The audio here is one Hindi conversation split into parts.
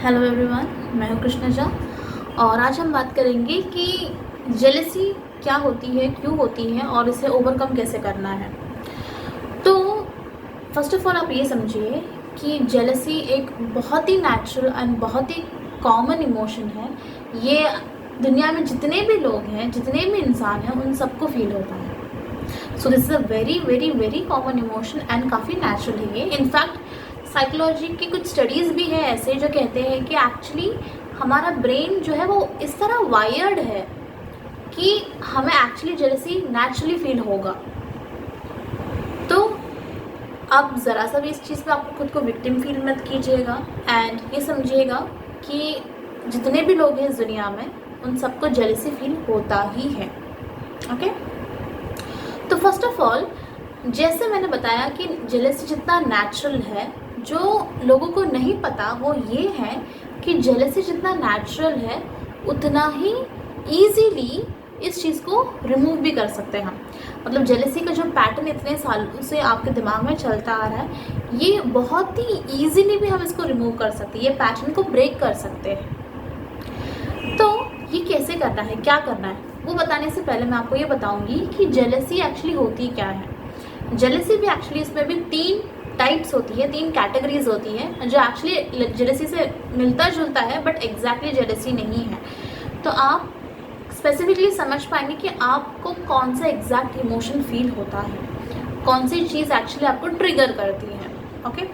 हेलो एवरीवन, मैं हूँ कृष्णजा और आज हम बात करेंगे कि जेलसी क्या होती है, क्यों होती है और इसे ओवरकम कैसे करना है। तो फर्स्ट ऑफ ऑल आप ये समझिए कि जेलसी एक बहुत ही नेचुरल एंड बहुत ही कॉमन इमोशन है। ये दुनिया में जितने भी लोग हैं, जितने भी इंसान हैं, उन सबको फील होता है। So this is a very very very common emotion and काफ़ी नेचुरल है ये। इनफैक्ट साइकोलॉजी की कुछ स्टडीज़ भी है ऐसे जो कहते हैं कि एक्चुअली हमारा ब्रेन जो है वो इस तरह वायर्ड है कि हमें एक्चुअली जेलसी नेचुरली फील होगा। तो आप ज़रा सा भी इस चीज़ पे आप खुद को विक्टिम फील मत कीजिएगा एंड ये समझिएगा कि जितने भी लोग हैं इस दुनिया में उन सबको जेलसी फील होता ही है। ओके, तो फर्स्ट ऑफ ऑल जैसे मैंने बताया कि जेलसी जितना नेचुरल है, जो लोगों को नहीं पता वो ये है कि जेलसी जितना नेचुरल है उतना ही ईजीली इस चीज़ को रिमूव भी कर सकते हैं हम। मतलब जेलसी का जो पैटर्न इतने सालों से आपके दिमाग में चलता आ रहा है, ये बहुत ही ईजीली भी हम इसको रिमूव कर सकते हैं, ये पैटर्न को ब्रेक कर सकते हैं। तो ये कैसे करना है, क्या करना है, वो बताने से पहले मैं आपको ये बताऊंगी कि जेलसी एक्चुअली होती क्या है। जेलसी भी एक्चुअली इसमें भी 3 टाइप्स होती है, 3 कैटेगरीज होती है जो एक्चुअली जेलसी से मिलता जुलता है बट एग्जैक्टली जेलसी नहीं है। तो आप स्पेसिफिकली समझ पाएंगे कि आपको कौन सा एग्जैक्ट इमोशन फील होता है, कौन सी चीज़ एक्चुअली आपको ट्रिगर करती है। ओके,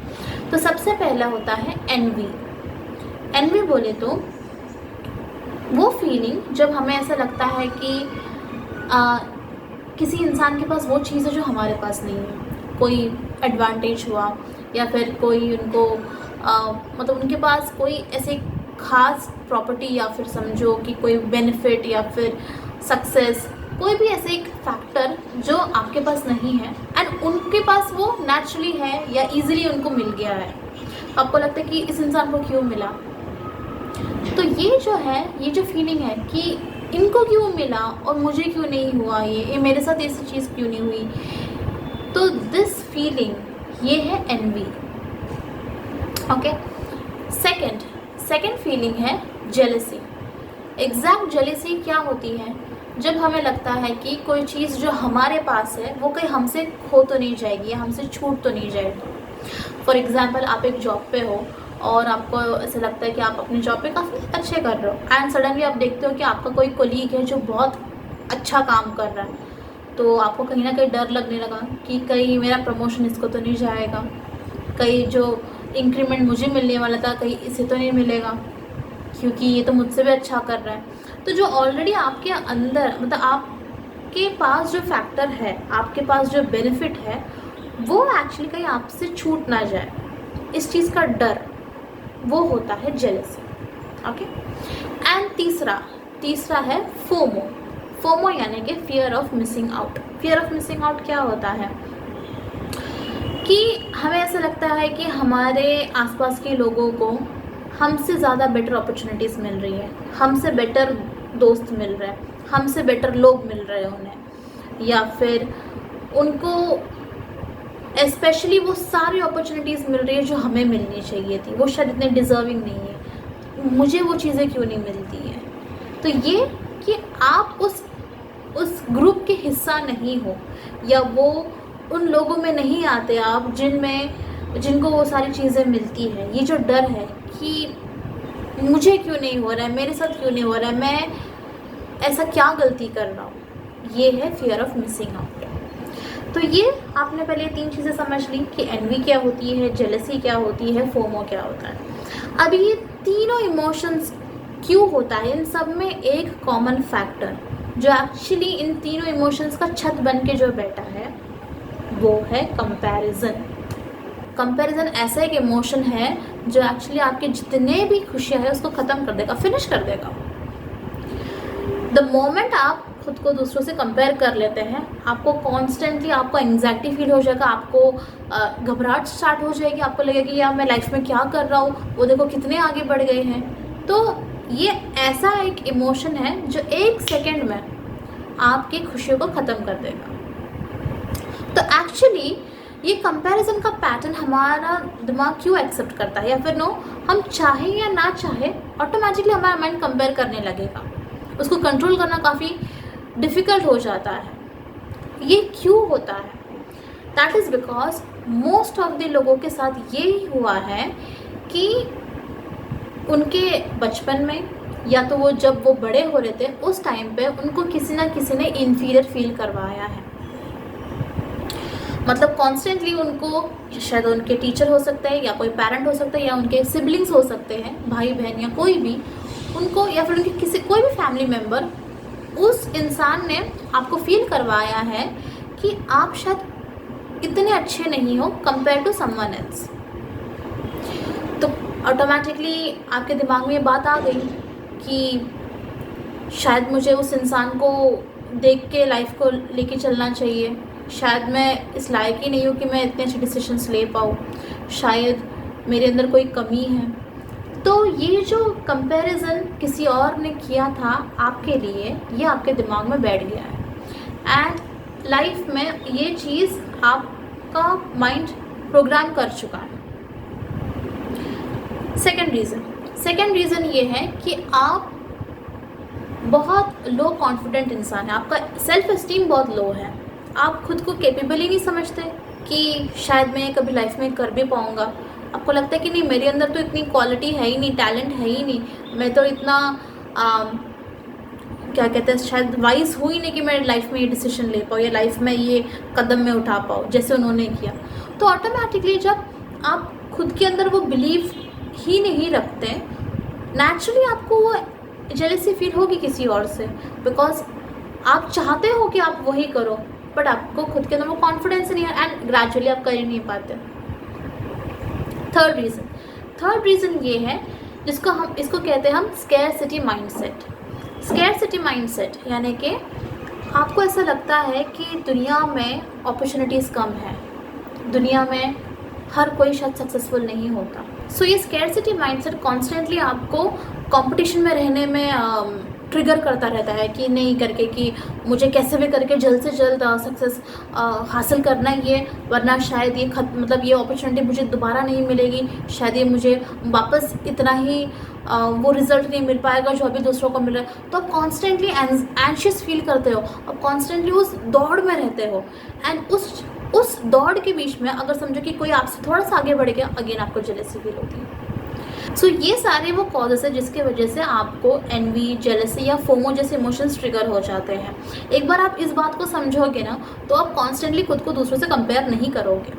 तो सबसे पहला होता है एनवी। एनवी बोले तो वो फीलिंग जब हमें ऐसा लगता है कि किसी इंसान के पास वो चीज़ है जो हमारे पास नहीं है, कोई एडवांटेज हुआ या फिर कोई उनको मतलब उनके पास कोई ऐसे खास प्रॉपर्टी या फिर समझो कि कोई बेनिफिट या फिर सक्सेस, कोई भी ऐसे एक फैक्टर जो आपके पास नहीं है एंड उनके पास वो नेचुरली है या इजीली उनको मिल गया है। आपको लगता है कि इस इंसान को क्यों मिला। तो ये जो है, ये जो फीलिंग है कि इनको क्यों मिला और मुझे क्यों नहीं हुआ, ये मेरे साथ ऐसी चीज़ क्यों नहीं हुई, तो दिस फीलिंग ये है एनवी। ओके, सेकंड फीलिंग है जेलसी। एग्जैक्ट जेलसी क्या होती है, जब हमें लगता है कि कोई चीज़ जो हमारे पास है वो कहीं हमसे खो तो नहीं जाएगी या हमसे छूट तो नहीं जाएगी। फॉर एग्जाम्पल, आप एक जॉब पे हो और आपको ऐसा लगता है कि आप अपनी जॉब पे काफ़ी अच्छे कर रहे हो एंड सडनली आप देखते हो कि आपका कोई कोलीग है जो बहुत अच्छा काम कर रहा है, तो आपको कहीं ना कहीं डर लगने लगा कि कहीं मेरा प्रमोशन इसको तो नहीं जाएगा, कहीं जो इंक्रीमेंट मुझे मिलने वाला था कहीं इसे तो नहीं मिलेगा क्योंकि ये तो मुझसे भी अच्छा कर रहा है। तो जो ऑलरेडी आपके अंदर, मतलब आपके पास जो फैक्टर है, आपके पास जो बेनिफिट है, वो एक्चुअली कहीं आपसे छूट ना जाए, इस चीज़ का डर, वो होता है जेलसी। ओके, एंड तीसरा है फोमो यानी कि fear of missing out. Fear of missing out क्या होता है कि हमें ऐसा लगता है कि हमारे आसपास के लोगों को हमसे ज़्यादा बेटर अपॉर्चुनिटीज़ मिल रही है, हमसे बेटर दोस्त मिल रहे हैं, हमसे बेटर लोग मिल रहे हैं उन्हें, या फिर उनको स्पेशली वो सारी अपॉर्चुनिटीज़ मिल रही है जो हमें मिलनी चाहिए थी, वो शायद इतने डिज़र्विंग नहीं है, मुझे वो चीज़ें क्यों नहीं मिलती है। तो ये कि आप उस ग्रुप के हिस्सा नहीं हो या वो उन लोगों में नहीं आते आप जिनको वो सारी चीज़ें मिलती है, ये जो डर है कि मुझे क्यों नहीं हो रहा है, मेरे साथ क्यों नहीं हो रहा है, मैं ऐसा क्या गलती कर रहा हूँ, ये है फियर ऑफ मिसिंग आउट। तो ये आपने पहले 3 चीज़ें समझ ली कि एनवी क्या होती है, जेलसी क्या होती है, फोमो क्या होता है। अब ये तीनों इमोशंस क्यों होता है, इन सब में एक कॉमन फैक्टर जो एक्चुअली इन तीनों इमोशंस का छत बन के जो बैठा है वो है कंपैरिजन। कंपैरिजन ऐसा एक इमोशन है जो एक्चुअली आपके जितने भी खुशियाँ हैं उसको ख़त्म कर देगा, फिनिश कर देगा। द मोमेंट आप खुद को दूसरों से कंपेयर कर लेते हैं, आपको कॉन्स्टेंटली आपको एंग्जाइटी फील हो जाएगा, आपको घबराहट स्टार्ट हो जाएगी, आपको लगेगा कि यार मैं लाइफ में क्या कर रहा हूँ, वो देखो कितने आगे बढ़ गए हैं। तो ये ऐसा एक इमोशन है जो 1 सेकेंड में आपकी खुशियों को ख़त्म कर देगा। तो एक्चुअली ये कंपैरिजन का पैटर्न हमारा दिमाग क्यों एक्सेप्ट करता है, या फिर नो, हम चाहे या ना चाहे ऑटोमेटिकली हमारा माइंड कंपेयर करने लगेगा, उसको कंट्रोल करना काफ़ी डिफ़िकल्ट हो जाता है। ये क्यों होता है? That is because most of the लोगों के साथ ये हुआ है कि उनके बचपन में या तो वो जब वो बड़े हो रहे थे उस टाइम पे उनको किसी ना किसी ने इन्फीरियर फील करवाया है। मतलब कॉन्स्टेंटली उनको, शायद उनके टीचर हो सकते हैं या कोई पेरेंट हो सकता है या उनके सिबलिंग्स हो सकते हैं, भाई बहन या कोई भी, उनको या फिर उनके किसी कोई भी फैमिली मेम्बर, उस इंसान ने आपको फील करवाया है कि आप शायद इतने अच्छे नहीं हो कंपेयर टू समवन एल्स। तो ऑटोमेटिकली आपके दिमाग में ये बात आ गई कि शायद मुझे उस इंसान को देख के लाइफ को लेके चलना चाहिए, शायद मैं इस लायक ही नहीं हूँ कि मैं इतने अच्छे डिसीजंस ले पाऊँ, शायद मेरे अंदर कोई कमी है। तो ये जो कंपैरिजन किसी और ने किया था आपके लिए, ये आपके दिमाग में बैठ गया है एंड लाइफ में ये चीज़ आपका माइंड प्रोग्राम कर चुका है। सेकेंड रीज़न ये है कि आप बहुत लो कॉन्फिडेंट इंसान है, आपका सेल्फ एस्टीम बहुत लो है, आप खुद को कैपेबल ही नहीं समझते कि शायद मैं कभी लाइफ में कर भी पाऊँगा। आपको लगता है कि नहीं, मेरे अंदर तो इतनी क्वालिटी है ही नहीं, टैलेंट है ही नहीं, मैं तो इतना क्या कहते हैं, शायद वाइज हुई नहीं कि मैं लाइफ में ये डिसीजन ले पाऊँ या लाइफ में ये कदम में उठा पाऊँ जैसे उन्होंने किया। तो ऑटोमेटिकली जब आप खुद के अंदर वो बिलीव ही नहीं रखते, नेचुरली आपको वो जेलसी फील होगी किसी और से, बिकॉज आप चाहते हो कि आप वही करो बट आपको खुद के अंदर वो कॉन्फिडेंस नहीं है एंड ग्रेजुअली आप कर ही नहीं पाते। थर्ड रीज़न ये है जिसको हम इसको कहते हैं हम स्कैरसिटी माइंडसेट, यानी कि आपको ऐसा लगता है कि दुनिया में अपॉर्चुनिटीज़ कम है, दुनिया में हर कोई शायद सक्सेसफुल नहीं होता। सो ये स्कैरसिटी माइंडसेट कॉन्स्टेंटली आपको कंपटीशन में रहने में ट्रिगर करता रहता है कि नहीं करके कि मुझे कैसे भी करके जल्द से जल्द सक्सेस हासिल करना ही है, वरना शायद ये मतलब ये अपॉर्चुनिटी मुझे दोबारा नहीं मिलेगी, शायद ये मुझे वापस इतना ही वो रिज़ल्ट नहीं मिल पाएगा जो अभी दूसरों को मिल रहा है। तो आप कॉन्स्टेंटली एंशियस फील करते हो, आप कॉन्स्टेंटली उस दौड़ में रहते हो एंड उस दौड़ के बीच में अगर समझो कि कोई आपसे थोड़ा सा आगे बढ़ गया, अगेन आपको जेलसी फील होती है। सो ये सारे वो कॉजेस है जिसके वजह से आपको एनवी, जेलसी या फोमो जैसे इमोशंस ट्रिगर हो जाते हैं। एक बार आप इस बात को समझोगे ना तो आप कॉन्स्टेंटली खुद को दूसरों से कंपेयर नहीं करोगे।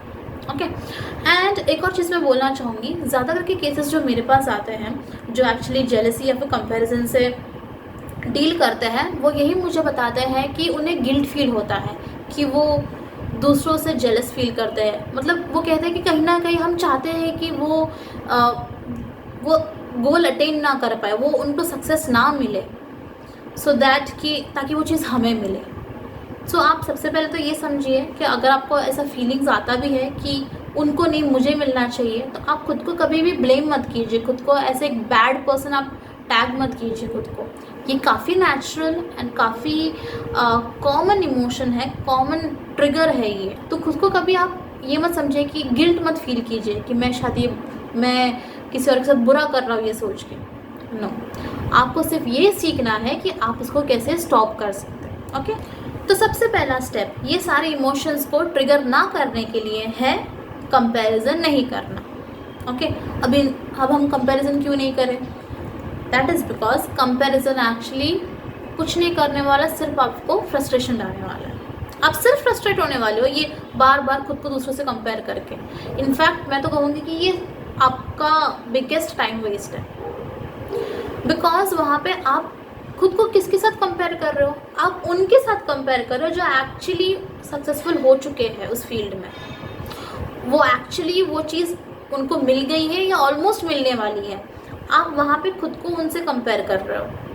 ओके, एंड एक और चीज़ मैं बोलना चाहूँगी, ज़्यादा करके केसेस जो मेरे पास आते हैं जो एक्चुअली जेलसी या फिर कंपेरिजन से डील करते हैं, वो यही मुझे बताते हैं कि उन्हें गिल्ट फील होता है कि वो दूसरों से जेलस फील करते हैं। मतलब वो कहते हैं कि कहीं ना कहीं हम चाहते हैं कि वो गोल अटेन ना कर पाए, वो उनको सक्सेस ना मिले, सो दैट कि ताकि वो चीज़ हमें मिले। सो आप सबसे पहले तो ये समझिए कि अगर आपको ऐसा फीलिंग्स आता भी है कि उनको नहीं मुझे मिलना चाहिए, तो आप खुद को कभी भी ब्लेम मत कीजिए, खुद को ऐसे एक बैड पर्सन आप टैग मत कीजिए खुद को। ये काफ़ी नेचुरल एंड काफ़ी कॉमन इमोशन है, कॉमन ट्रिगर है ये। तो खुद को कभी आप ये मत समझिए कि गिल्ट मत फील कीजिए कि मैं किसी और के साथ बुरा कर रहा हूँ ये सोच के। नो, आपको सिर्फ ये सीखना है कि आप उसको कैसे स्टॉप कर सकते हैं। ओके, तो सबसे पहला स्टेप ये सारे इमोशंस को ट्रिगर ना करने के लिए है कंपैरिजन नहीं करना। ओके, अब हम कंपैरिजन क्यों नहीं करें? That is because comparison actually कुछ नहीं करने वाला, सिर्फ आपको फ्रस्ट्रेशन डालने वाला है। आप सिर्फ फ्रस्ट्रेट होने वाले हो ये बार बार खुद को दूसरों से कंपेयर करके। इनफैक्ट मैं तो कहूँगी कि ये आपका बिगेस्ट टाइम वेस्ट है, बिकॉज वहाँ पे आप खुद को किसके साथ कंपेयर कर रहे हो? आप उनके साथ कंपेयर कर रहे हो जो एक्चुअली सक्सेसफुल हो चुके हैं उस फील्ड में, वो एक्चुअली वो चीज़ उनको मिल गई है या ऑलमोस्ट मिलने वाली है। आप वहाँ पे खुद को उनसे कंपेयर कर रहे हो।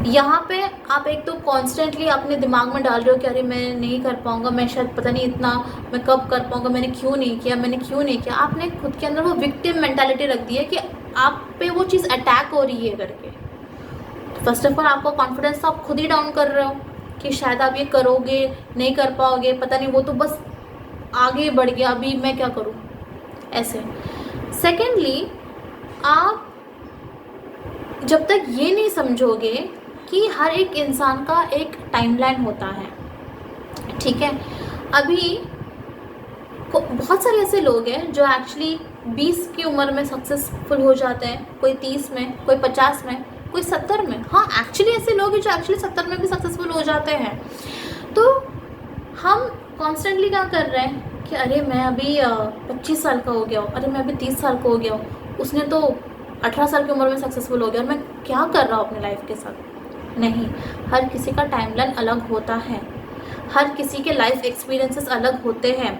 यहाँ पे आप एक तो कॉन्स्टेंटली अपने दिमाग में डाल रहे हो कि अरे मैं नहीं कर पाऊँगा, मैं शायद पता नहीं इतना मैं कब कर पाऊँगा, मैंने क्यों नहीं किया। आपने खुद के अंदर वो विक्टिम मेंटालिटी रख दी है कि आप पे वो चीज़ अटैक हो रही है करके। फर्स्ट ऑफ ऑल आपका कॉन्फिडेंस तो आप खुद ही डाउन कर रहे हो कि शायद आप ये करोगे नहीं कर पाओगे, पता नहीं, वो तो बस आगे बढ़ गया, अभी मैं क्या करूँ, ऐसे। सेकेंडली, आप जब तक ये नहीं समझोगे कि हर एक इंसान का एक टाइमलाइन होता है, ठीक है। अभी बहुत सारे ऐसे लोग हैं जो एक्चुअली 20 की उम्र में सक्सेसफुल हो जाते हैं, कोई 30 में, कोई 50 में, कोई 70 में। हाँ, एक्चुअली ऐसे लोग हैं जो एक्चुअली 70 में भी सक्सेसफुल हो जाते हैं। तो हम कॉन्स्टेंटली क्या कर रहे हैं कि अरे मैं अभी 25 साल का हो गया हूँ, अरे मैं अभी 30 साल का हो गया हूँ, उसने तो 18 साल की उम्र में सक्सेसफुल हो गया, और मैं क्या कर रहा हूँ अपनी लाइफ के साथ। नहीं, हर किसी का टाइमलाइन अलग होता है, हर किसी के लाइफ एक्सपीरियंसेस अलग होते हैं।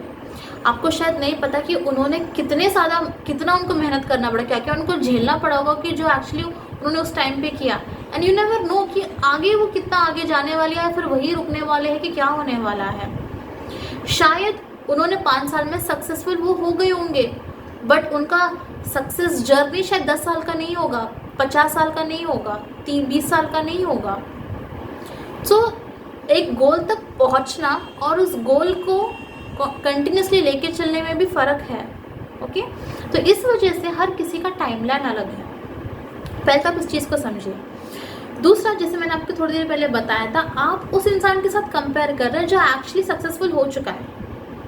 आपको शायद नहीं पता कि उन्होंने कितना उनको मेहनत करना पड़ा, क्या क्या उनको झेलना पड़ा होगा कि जो एक्चुअली उन्होंने उस टाइम पे किया। एंड यू नेवर नो कि आगे वो कितना आगे जाने वाली है, फिर वही रुकने वाले हैं कि क्या होने वाला है। शायद उन्होंने 5 साल में सक्सेसफुल वो हो गए होंगे, बट उनका सक्सेस जर्नी शायद 10 साल का नहीं होगा, 50 साल का नहीं होगा, 20 साल का नहीं होगा। सो एक गोल तक पहुंचना और उस गोल को कंटिन्यूसली लेके चलने में भी फ़र्क है, ओके। तो इस वजह से हर किसी का टाइमलाइन अलग है। पहले तो आप इस चीज़ को समझिए। दूसरा, जैसे मैंने आपको थोड़ी देर पहले बताया था, आप उस इंसान के साथ कंपेयर कर रहे हैं जो एक्चुअली सक्सेसफुल हो चुका है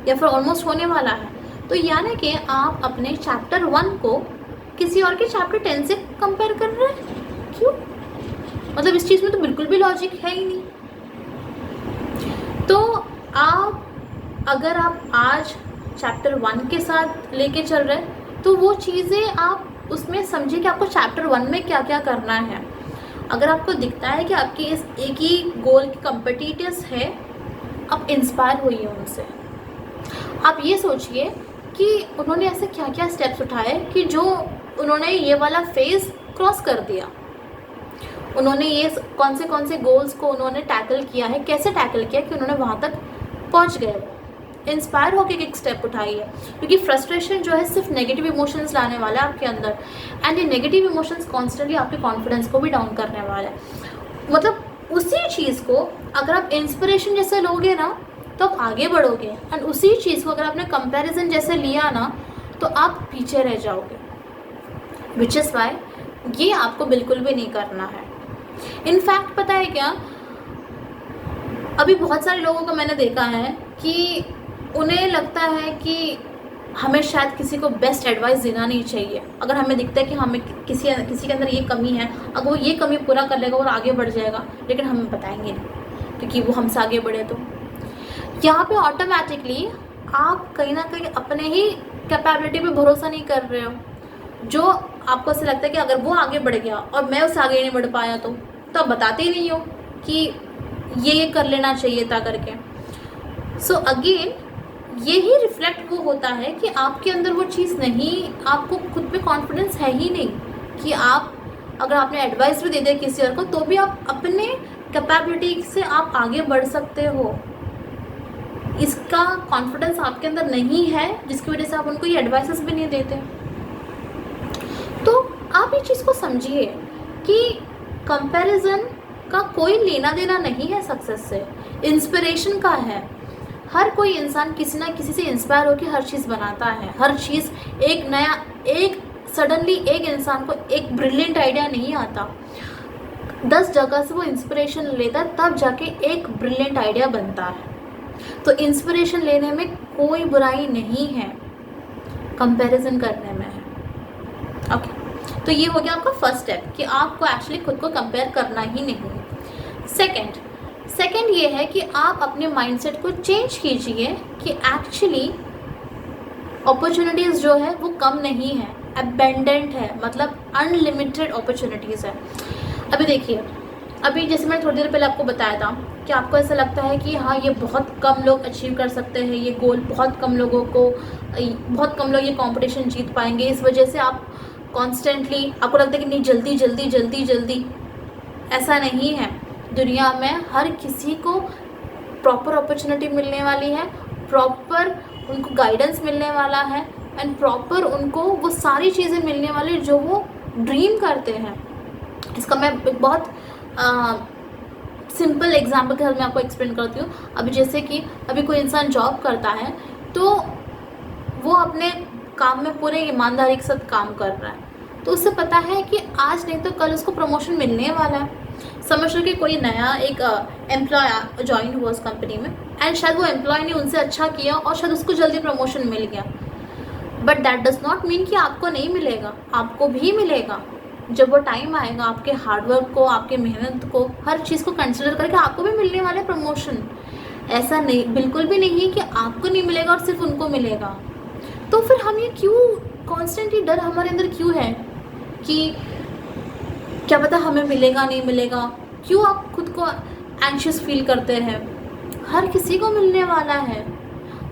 या फिर ऑलमोस्ट होने वाला है। तो यानी कि आप अपने चैप्टर 1 को किसी और के चैप्टर 10 से कंपेयर कर रहे हैं। क्यों? मतलब इस चीज़ में तो बिल्कुल भी लॉजिक है ही नहीं। तो अगर आप आज चैप्टर 1 के साथ लेके चल रहे हैं तो वो चीज़ें आप उसमें समझिए कि आपको चैप्टर 1 में क्या क्या करना है। अगर आपको दिखता है कि आपके इस एक ही गोल के कॉम्पिटिटर्स है, आप इंस्पायर होइए उनसे। आप ये सोचिए कि उन्होंने ऐसे क्या क्या स्टेप्स उठाए कि जो उन्होंने ये वाला फेज़ क्रॉस कर दिया। उन्होंने ये कौन से गोल्स को उन्होंने टैकल किया है, कैसे टैकल किया कि उन्होंने वहाँ तक पहुँच गए। इंस्पायर होकर एक स्टेप उठाइए, क्योंकि फ्रस्ट्रेशन जो है सिर्फ नेगेटिव इमोशंस लाने वाला है आपके अंदर, एंड ये नेगेटिव इमोशंस कॉन्स्टेंटली आपके कॉन्फिडेंस को भी डाउन करने वाला है। मतलब उसी चीज़ को अगर आप इंस्पिरेशन जैसे लोगे ना तो आप आगे बढ़ोगे, एंड उसी चीज़ को अगर आपने कंपैरिजन जैसे लिया ना तो आप पीछे रह जाओगे। विच इज़ वाई ये आपको बिल्कुल भी नहीं करना है। इनफैक्ट पता है क्या, अभी बहुत सारे लोगों को मैंने देखा है कि उन्हें लगता है कि हमें शायद किसी को बेस्ट एडवाइस देना नहीं चाहिए। अगर हमें दिखता है कि हमें किसी के अंदर ये कमी है, अगर वो ये कमी पूरा कर लेगा और आगे बढ़ जाएगा, लेकिन हमें बताएंगे नहीं क्योंकि वो हमसे आगे बढ़े। तो यहाँ पे ऑटोमेटिकली आप कहीं ना कहीं अपने ही कैपेबिलिटी पे भरोसा नहीं कर रहे हो। जो आपको ऐसा लगता है कि अगर वो आगे बढ़ गया और मैं उससे आगे नहीं बढ़ पाया तो आप बताते ही नहीं हो कि ये कर लेना चाहिए था करके। सो अगेन यही रिफ्लेक्ट वो होता है कि आपके अंदर वो चीज़ नहीं, आपको खुद पे कॉन्फिडेंस है ही नहीं कि आप अगर आपने एडवाइस भी दे दिया किसी और को तो भी आप अपने कैपेबिलिटी से आप आगे बढ़ सकते हो। इसका कॉन्फिडेंस आपके अंदर नहीं है जिसकी वजह से आप उनको ये एडवाइसेस भी नहीं देते। तो आप ये चीज़ को समझिए कि कंपैरिजन का कोई लेना देना नहीं है सक्सेस से, इंस्पिरेशन का है। हर कोई इंसान किसी ना किसी से इंस्पायर होकर हर चीज़ बनाता है। हर चीज़ एक सडनली एक इंसान को एक ब्रिलियंट आइडिया नहीं आता, 10 जगह से वो इंस्पिरेशन लेता है तब जाके एक ब्रिलियंट आइडिया बनता है। तो इंस्पिरेशन लेने में कोई बुराई नहीं है, कंपैरिजन करने में है। ओके, तो ये हो गया आपका फर्स्ट स्टेप कि आपको एक्चुअली खुद को कंपेयर करना ही नहीं है। सेकंड ये है कि आप अपने माइंडसेट को चेंज कीजिए कि एक्चुअली अपॉर्चुनिटीज़ जो है वो कम नहीं है, अबेंडेंट है, मतलब अनलिमिटेड अपॉर्चुनिटीज़ है। अभी देखिए, अभी जैसे मैंने थोड़ी देर पहले आपको बताया था कि आपको ऐसा लगता है कि हाँ ये बहुत कम लोग अचीव कर सकते हैं, ये गोल बहुत कम लोग ये कंपटीशन जीत पाएंगे, इस वजह से आप कॉन्स्टेंटली आपको लगता है कि नहीं जल्दी। ऐसा नहीं है। दुनिया में हर किसी को प्रॉपर अपॉर्चुनिटी मिलने वाली है, प्रॉपर उनको गाइडेंस मिलने वाला है, एंड प्रॉपर उनको वो सारी चीज़ें मिलने वाली जो वो ड्रीम करते हैं। इसका मैं एक बहुत सिंपल एग्जाम्पल के साथ मैं आपको एक्सप्लेन करती हूँ। अभी जैसे कि अभी कोई इंसान जॉब करता है तो वो अपने काम में पूरे ईमानदारी के साथ काम कर रहा है, तो उसे पता है कि आज नहीं तो कल उसको प्रमोशन मिलने वाला है। समझ लो कि कोई नया एक एम्प्लॉय ज्वाइन हुआ उस कंपनी में, एंड शायद वो एम्प्लॉय ने उनसे अच्छा किया और शायद उसको जल्दी प्रमोशन मिल गया, but that does not mean कि आपको नहीं मिलेगा, आपको भी मिलेगा। जब वो टाइम आएगा, आपके हार्डवर्क को, आपके मेहनत को, हर चीज़ को कंसिडर करके आपको भी मिलने वाला है प्रमोशन। ऐसा नहीं, बिल्कुल भी नहीं है कि आपको नहीं मिलेगा और सिर्फ उनको मिलेगा। तो फिर हम ये क्यों कॉन्स्टेंटली डर हमारे अंदर क्यों है कि क्या पता हमें मिलेगा नहीं मिलेगा, क्यों आप खुद को एंशियस फील करते हैं? हर किसी को मिलने वाला है।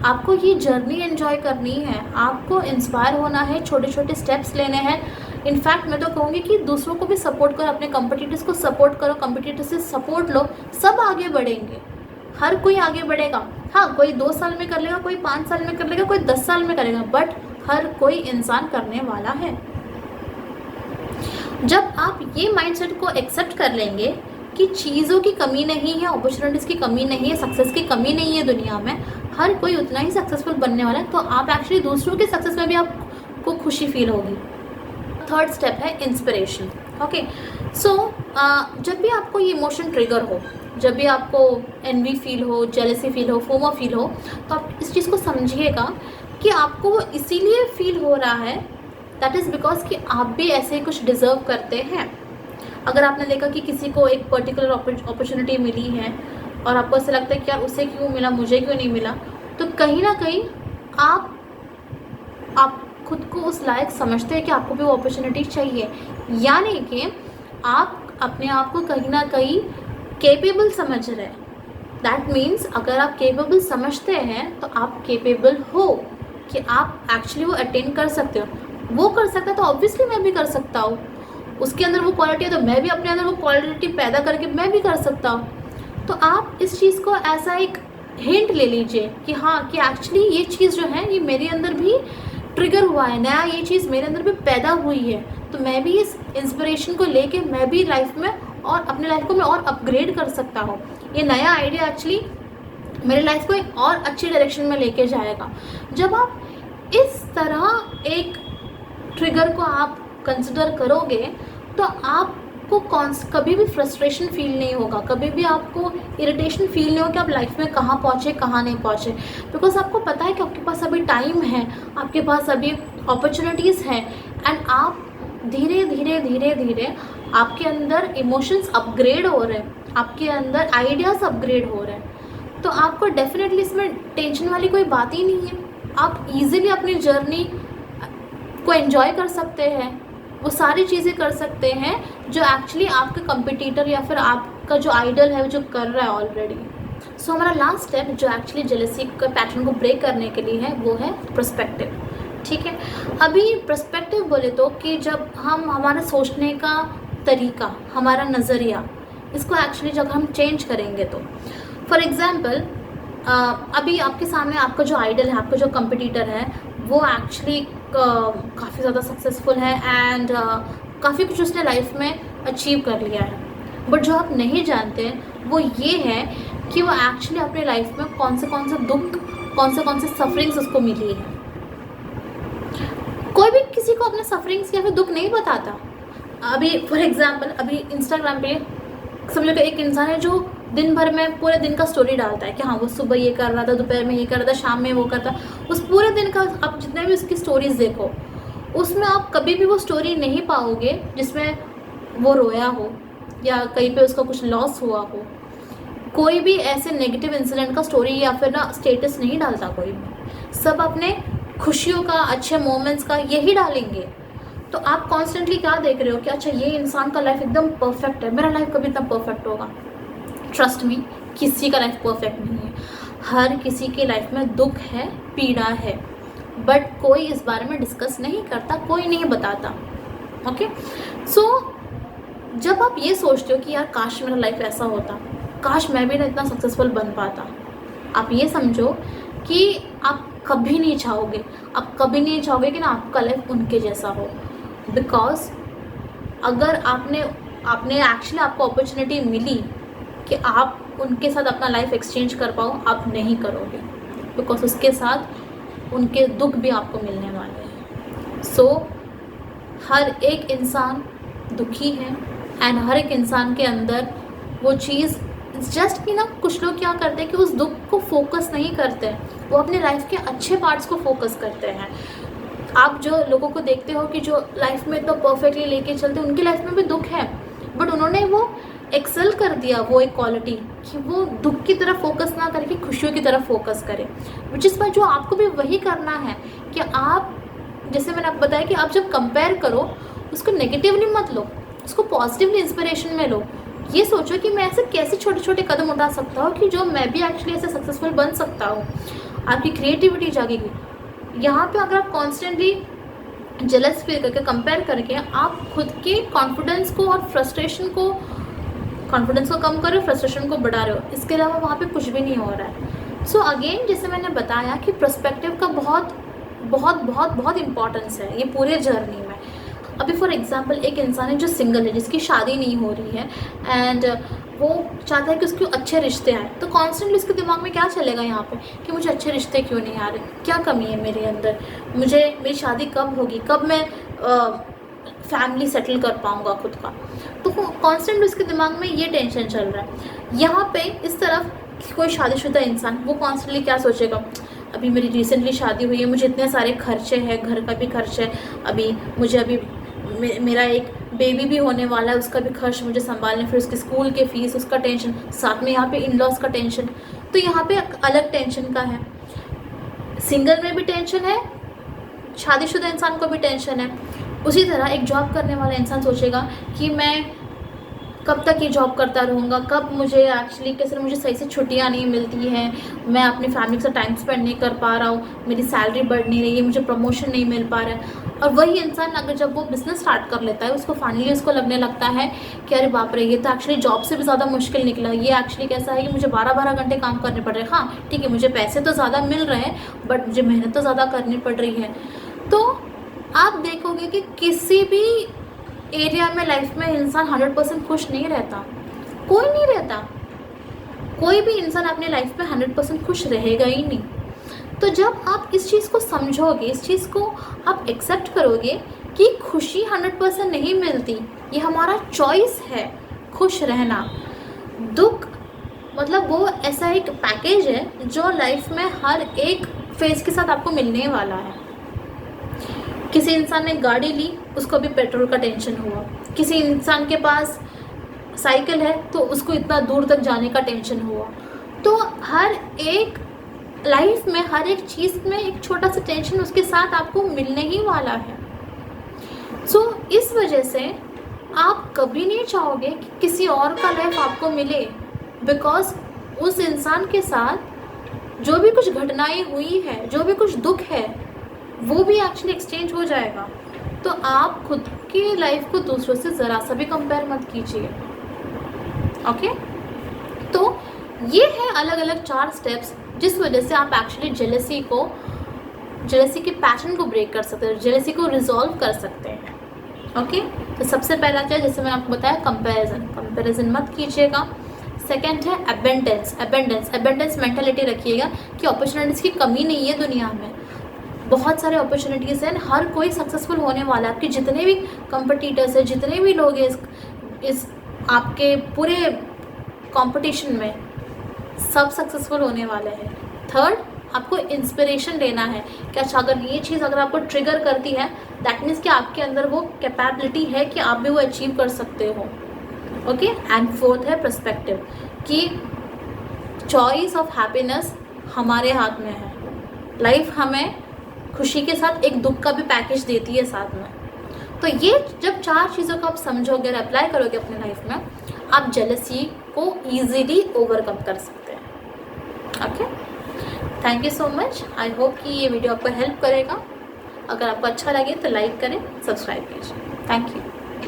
आपको ये जर्नी एंजॉय करनी है, आपको इंस्पायर होना है, छोटे छोटे स्टेप्स लेने हैं। इनफैक्ट मैं तो कहूँगी कि दूसरों को भी सपोर्ट करो, अपने कॉम्पिटिटर्स को सपोर्ट करो, कॉम्पिटिटर्स से सपोर्ट लो, सब आगे बढ़ेंगे, हर कोई आगे बढ़ेगा। हाँ, कोई 2 साल में कर लेगा, कोई 5 साल में कर लेगा, कोई 10 साल में करेगा, बट हर कोई इंसान करने वाला है। जब आप ये माइंडसेट को एक्सेप्ट कर लेंगे कि चीज़ों की कमी नहीं है, अपॉर्चुनिटीज़ की कमी नहीं है, सक्सेस की कमी नहीं है दुनिया में, हर कोई उतना ही सक्सेसफुल बनने वाला है, तो आप एक्चुअली दूसरों के सक्सेस में भी आपको खुशी फील होगी। थर्ड स्टेप है इंस्पिरेशन। ओके, सो जब भी आपको ये इमोशन ट्रिगर हो, जब भी आपको एनवी फील हो, जेलसी फील हो, फोमो फील हो, तो आप इस चीज़ को समझिएगा कि आपको वो इसीलिए फील हो रहा है, दैट इज़ बिकॉज कि आप भी ऐसे ही कुछ डिज़र्व करते हैं। अगर आपने देखा कि किसी को एक पर्टिकुलर अपॉर्चुनिटी मिली है और आपको ऐसा लगता है कि यार उसे क्यों मिला, मुझे क्यों नहीं मिला, तो कहीं ना कहीं आप खुद को उस लायक समझते हैं कि आपको भी वो अपॉर्चुनिटी चाहिए, यानी कि आप अपने आप को कहीं ना कहीं केपेबल समझ रहे हैं। दैट मीन्स अगर आप केपेबल समझते हैं तो आप केपेबल हो कि आप एक्चुअली वो अटेन कर सकते हो। वो कर सकता है तो ऑब्वियसली मैं भी कर सकता हूँ, उसके अंदर वो क्वालिटी है तो मैं भी अपने अंदर वो क्वालिटी पैदा करके मैं भी कर सकता हूँ। तो आप इस चीज़ को ऐसा एक हिंट ले लीजिए कि हाँ, कि एक्चुअली ये चीज़ जो है ये मेरे अंदर भी ट्रिगर हुआ है, नया ये चीज़ मेरे अंदर भी पैदा हुई है, तो मैं भी इस इंस्पिरेशन को लेके मैं भी लाइफ में और अपने लाइफ को मैं और अपग्रेड कर सकता हूँ। ये नया आइडिया एक्चुअली मेरी लाइफ को एक और अच्छी डायरेक्शन में लेके जाएगा। जब आप इस तरह एक ट्रिगर को आप कंसिडर करोगे तो आपको कभी भी फ्रस्ट्रेशन फील नहीं होगा, कभी भी आपको इरिटेशन फील नहीं होगा कि आप लाइफ में कहाँ पहुँचे कहाँ नहीं पहुँचे, बिकॉज आपको पता है कि आपके पास अभी टाइम है, आपके पास अभी अपॉर्चुनिटीज़ हैं, एंड आप धीरे धीरे धीरे धीरे आपके अंदर इमोशंस अपग्रेड हो रहे हैं, आपके अंदर आइडियाज़ अपग्रेड हो रहे हैं। तो आपको डेफिनेटली इसमें टेंशन वाली कोई बात ही नहीं है। आप इजीली अपनी जर्नी को एंजॉय कर सकते हैं, वो सारी चीज़ें कर सकते हैं जो एक्चुअली आपके कंपटीटर या फिर आपका जो आइडल है जो कर रहा है ऑलरेडी। सो हमारा लास्ट स्टेप जो एक्चुअली जेलसी का पैटर्न को ब्रेक करने के लिए है वो है पर्सपेक्टिव। ठीक है, अभी पर्सपेक्टिव बोले तो कि जब हम हमारा सोचने का तरीका, हमारा नज़रिया, इसको एक्चुअली जब हम चेंज करेंगे तो फॉर एग्ज़ाम्पल अभी आपके सामने आपका जो आइडल है, आपका जो कंपटीटर है, वो एक्चुअली काफ़ी ज़्यादा सक्सेसफुल है एंड काफ़ी कुछ उसने लाइफ में अचीव कर लिया है, बट जो आप नहीं जानते वो ये है कि वो एक्चुअली अपने लाइफ में कौन से दुख, कौन से सफरिंग्स उसको मिली है। कोई भी किसी को अपने सफरिंग्स या फिर दुख नहीं बताता। अभी फॉर एग्जांपल अभी इंस्टाग्राम पे समझो कि एक इंसान है जो दिन भर में पूरे दिन का स्टोरी डालता है कि हाँ वो सुबह ये कर रहा था, दोपहर में ये कर रहा था, शाम में वो करता। उस पूरे दिन का आप जितने भी उसकी स्टोरीज देखो, उसमें आप कभी भी वो स्टोरी नहीं पाओगे जिसमें वो रोया हो या कहीं पे उसका कुछ लॉस हुआ हो। कोई भी ऐसे नेगेटिव इंसिडेंट का स्टोरी या फिर ना स्टेटस नहीं डालता कोई भी, सब अपने खुशियों का, अच्छे मोमेंट्स का यही डालेंगे। तो आप कॉन्स्टेंटली क्या देख रहे हो कि अच्छा ये इंसान का लाइफ एकदम परफेक्ट है, मेरा लाइफ कभी इतना परफेक्ट होगा। ट्रस्ट मी, किसी का लाइफ परफेक्ट नहीं है, हर किसी की लाइफ में दुख है, पीड़ा है, बट कोई इस बारे में डिस्कस नहीं करता, कोई नहीं बताता। ओके, सो जब आप ये सोचते हो कि यार काश मेरा लाइफ ऐसा होता, काश मैं भी ना इतना सक्सेसफुल बन पाता, आप ये समझो कि आप कभी नहीं चाहोगे, आप कभी नहीं चाहोगे कि ना आपका लाइफ उनके जैसा हो। बिकॉज अगर आपने एक्चुअली आपको अपॉर्चुनिटी मिली कि आप उनके साथ अपना लाइफ एक्सचेंज कर पाओ, आप नहीं करोगे, बिकॉज उसके साथ उनके दुख भी आपको मिलने वाले हैं। सो हर एक इंसान दुखी है एंड हर एक इंसान के अंदर वो चीज़ जस्ट कि ना कुछ लोग क्या करते हैं कि उस दुख को फोकस नहीं करते हैं, वो अपने लाइफ के अच्छे पार्ट्स को फोकस करते हैं। आप जो लोगों को देखते हो कि जो लाइफ में इतना परफेक्टली लेके चलते हैं, उनकी लाइफ में भी दुख है, बट उन्होंने वो एक्सेल कर दिया वो एक क्वालिटी कि वो दुख की तरफ फोकस ना करके खुशियों की तरफ फोकस करें। विच इज़ जो आपको भी वही करना है कि आप, जैसे मैंने आपको बताया कि आप जब कंपेयर करो उसको नेगेटिवली मत लो, उसको पॉजिटिवली इंस्पिरेशन में लो। ये सोचो कि मैं ऐसे कैसे छोटे छोटे कदम उठा सकता हूँ कि जो मैं भी एक्चुअली ऐसे सक्सेसफुल बन सकता हूँ। आपकी क्रिएटिविटी जागेगी। यहाँ पे अगर आप कॉन्स्टेंटली जेलस फील करके कंपेयर करके आप खुद के कॉन्फिडेंस को और फ्रस्ट्रेशन को, कॉन्फिडेंस को कम कर रहे हो, फ्रस्ट्रेशन को बढ़ा रहे हो, इसके अलावा वहाँ पे कुछ भी नहीं हो रहा है। सो अगेन जैसे मैंने बताया कि पर्सपेक्टिव का बहुत बहुत बहुत बहुत इंपॉर्टेंस है ये पूरे जर्नी में। अभी फॉर एग्जांपल एक इंसान है जो सिंगल है, जिसकी शादी नहीं हो रही है एंड वो चाहता है कि उसके अच्छे रिश्ते आए, तो कॉन्स्टेंटली उसके दिमाग में क्या चलेगा यहाँ पे कि मुझे अच्छे रिश्ते क्यों नहीं आ रहे, क्या कमी है मेरे अंदर, मेरी शादी कब होगी, कब मैं फैमिली सेटल कर पाऊँगा खुद का। तो कॉन्स्टेंटली उसके दिमाग में ये टेंशन चल रहा है। यहाँ पे इस तरफ कोई शादीशुदा इंसान वो कॉन्स्टेंटली क्या सोचेगा, अभी मेरी रिसेंटली शादी हुई है, मुझे इतने सारे खर्चे हैं, घर का भी खर्च है, अभी मुझे मेरा एक बेबी भी होने वाला है, उसका भी खर्च मुझे संभालने, फिर उसके स्कूल के फीस, उसका टेंशन, साथ में यहाँ पे इन लॉज का टेंशन। तो यहाँ पे अलग टेंशन का है, सिंगल में भी टेंशन है, शादीशुदा इंसान को भी टेंशन है। उसी तरह एक जॉब करने वाला इंसान सोचेगा कि मैं कब तक ये जॉब करता रहूँगा, कब मुझे एक्चुअली कैसे मुझे सही से छुट्टियाँ नहीं मिलती हैं, मैं अपनी फैमिली के साथ टाइम स्पेंड नहीं कर पा रहा हूँ, मेरी सैलरी बढ़ नहीं रही है, मुझे प्रमोशन नहीं मिल पा रहा है। और वही इंसान अगर जब वो बिज़नेस स्टार्ट कर लेता है, उसको फाइनली उसको लगने लगता है कि अरे बाप रे, ये तो एक्चुअली जॉब से भी ज़्यादा मुश्किल निकला, ये एक्चुअली कैसा है कि मुझे 12-12 घंटे काम करने पड़ रहे हैं। हाँ ठीक है, मुझे पैसे तो ज़्यादा मिल रहे हैं बट मुझे मेहनत तो ज़्यादा करनी पड़ रही है। तो आप देखोगे कि किसी भी एरिया में लाइफ में इंसान 100% खुश नहीं रहता, कोई नहीं रहता, कोई भी इंसान अपनी लाइफ में 100% खुश रहेगा ही नहीं। तो जब आप इस चीज़ को समझोगे, इस चीज़ को आप एक्सेप्ट करोगे कि खुशी 100% नहीं मिलती, ये हमारा चॉइस है खुश रहना। दुख मतलब वो ऐसा एक पैकेज है जो लाइफ में हर एक फेज के साथ आपको मिलने वाला है। किसी इंसान ने गाड़ी ली, उसको भी पेट्रोल का टेंशन हुआ, किसी इंसान के पास साइकिल है तो उसको इतना दूर तक जाने का टेंशन हुआ। तो हर एक लाइफ में हर एक चीज़ में एक छोटा सा टेंशन उसके साथ आपको मिलने ही वाला है। सो इस वजह से आप कभी नहीं चाहोगे कि किसी और का लाइफ आपको मिले, बिकॉज उस इंसान के साथ जो भी कुछ घटनाएं हुई है, जो भी कुछ दुख है, वो भी एक्चुअली एक्सचेंज हो जाएगा। तो आप खुद की लाइफ को दूसरों से ज़रा सा भी कंपेयर मत कीजिए। ओके, तो ये है अलग अलग 4 स्टेप्स जिस वजह से आप एक्चुअली जेलसी के पैटर्न को ब्रेक कर सकते हैं, जेलसी को रिजॉल्व कर सकते हैं। ओके, तो सबसे पहला क्या, जैसे मैंने आपको बताया, कंपैरिजन मत कीजिएगा। सेकेंड है एबेंडेंस मेंटालिटी रखिएगा कि अपॉर्चुनिटीज़ की कमी नहीं है दुनिया में, बहुत सारे अपॉर्चुनिटीज़ हैं, हर कोई सक्सेसफुल होने वाला है। आपके जितने भी कंपटीटर्स हैं, जितने भी लोग हैं इस आपके पूरे कंपटीशन में, सब सक्सेसफुल होने वाले हैं। थर्ड, आपको इंस्पिरेशन लेना है कि अच्छा अगर ये चीज़ अगर आपको ट्रिगर करती है, दैट मीन्स कि आपके अंदर वो कैपेबिलिटी है कि आप भी वो अचीव कर सकते हो। ओके, एंड फोर्थ है पर्सपेक्टिव कि चॉइस ऑफ हैप्पीनेस हमारे हाथ में है। लाइफ हमें खुशी के साथ एक दुख का भी पैकेज देती है साथ में। तो ये जब 4 चीज़ों को आप समझोगे और अप्लाई करोगे अपने लाइफ में, आप जेलसी को ईजीली ओवरकम कर सकते हैं। Okay, thank you so much. I hope कि ये वीडियो आपको हेल्प करेगा। अगर आपको अच्छा लगे तो लाइक करें, सब्सक्राइब कीजिए। Thank you.